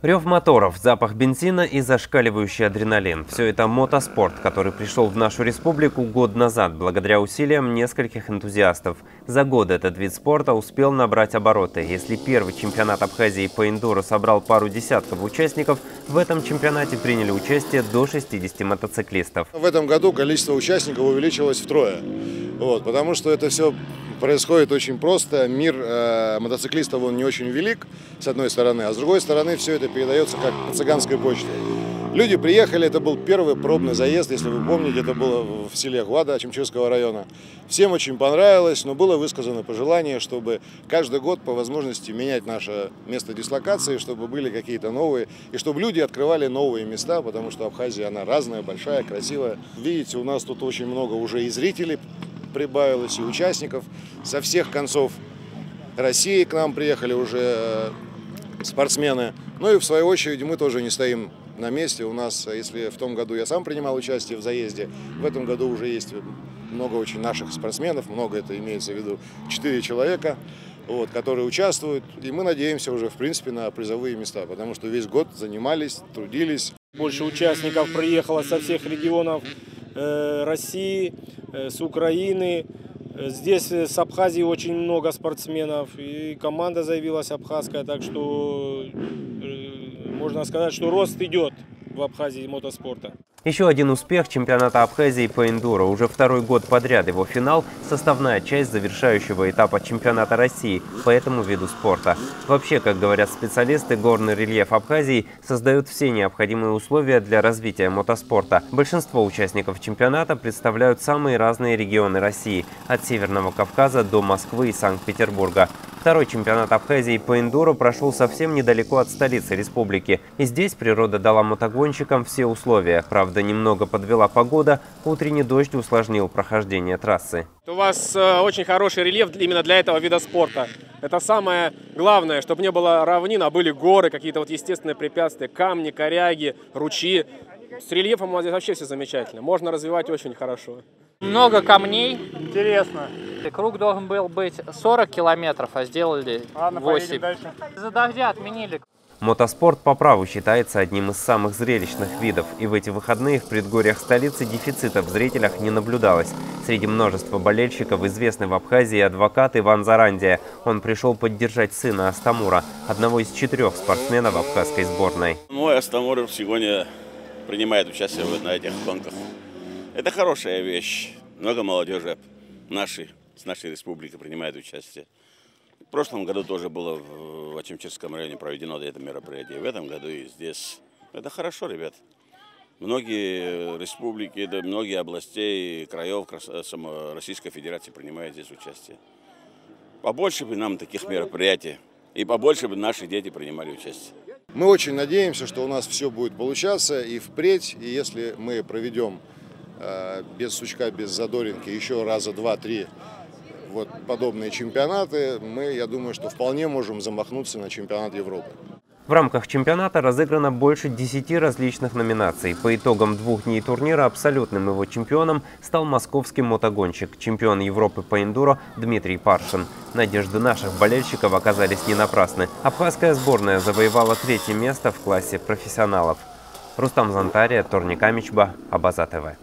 Рев моторов, запах бензина и зашкаливающий адреналин – все это мотоспорт, который пришел в нашу республику год назад благодаря усилиям нескольких энтузиастов. За год этот вид спорта успел набрать обороты. Если первый чемпионат Абхазии по эндуро собрал пару десятков участников, в этом чемпионате приняли участие до 60 мотоциклистов. В этом году количество участников увеличилось втрое, потому что это все происходит очень просто. Мир мотоциклистов он не очень велик, с одной стороны, а с другой стороны все это передается как по цыганской почте. Люди приехали, это был первый пробный заезд, если вы помните, это было в селе Гвада Ачимчирского района. Всем очень понравилось, но было высказано пожелание, чтобы каждый год по возможности менять наше место дислокации, чтобы были какие-то новые, и чтобы люди открывали новые места, потому что Абхазия, она разная, большая, красивая. Видите, у нас тут очень много уже и зрителей прибавилось, и участников. Со всех концов России к нам приехали уже спортсмены. Ну и в свою очередь мы тоже не стоим на месте. У нас, если в том году я сам принимал участие в заезде, в этом году уже есть много очень наших спортсменов, много, это имеется в виду 4 человека, которые участвуют. И мы надеемся уже, в принципе, на призовые места, потому что весь год занимались, трудились. Больше участников приехало со всех регионов России, с Украины. Здесь с Абхазии очень много спортсменов, и команда заявилась абхазская, так что можно сказать, что рост идет в Абхазии мотоспорта. Еще один успех чемпионата Абхазии по эндуро. Уже второй год подряд его финал – составная часть завершающего этапа чемпионата России по этому виду спорта. Вообще, как говорят специалисты, горный рельеф Абхазии создает все необходимые условия для развития мотоспорта. Большинство участников чемпионата представляют самые разные регионы России – от Северного Кавказа до Москвы и Санкт-Петербурга. Второй чемпионат Абхазии по эндуро прошел совсем недалеко от столицы республики. И здесь природа дала мотогонщикам все условия. Правда, немного подвела погода, утренний дождь усложнил прохождение трассы. У вас очень хороший рельеф именно для этого вида спорта. Это самое главное, чтобы не было равнин, а были горы, какие-то естественные препятствия, камни, коряги, ручьи. С рельефом у вас здесь вообще все замечательно. Можно развивать очень хорошо. Много камней. Интересно. Круг должен был быть 40 километров, а сделали 8. Из-за дождя отменили. Мотоспорт по праву считается одним из самых зрелищных видов. И в эти выходные в предгорьях столицы дефицита в зрителях не наблюдалось. Среди множества болельщиков известный в Абхазии адвокат Иван Зарандия. Он пришел поддержать сына Астамура, одного из 4 спортсменов абхазской сборной. Мой Астамур сегодня принимает участие на этих гонках. Это хорошая вещь. Много молодежи с нашей республики принимает участие. В прошлом году тоже было в Ачимчирском районе проведено это мероприятие. В этом году и здесь. Это хорошо, ребят. Многие республики, многие областей, краев Российской Федерации принимают здесь участие. Побольше бы нам таких мероприятий. И побольше бы наши дети принимали участие. Мы очень надеемся, что у нас все будет получаться и впредь. И если мы проведем без сучка, без задоринки еще раза 2-3 подобные чемпионаты, я думаю, что вполне можем замахнуться на чемпионат Европы. В рамках чемпионата разыграно больше 10 различных номинаций. По итогам 2 дней турнира абсолютным его чемпионом стал московский мотогонщик, чемпион Европы по эндуро Дмитрий Паршин. Надежды наших болельщиков оказались не напрасны. Абхазская сборная завоевала 3-е место в классе профессионалов. Рустам Зантария, Торник Амичба, Абаза ТВ.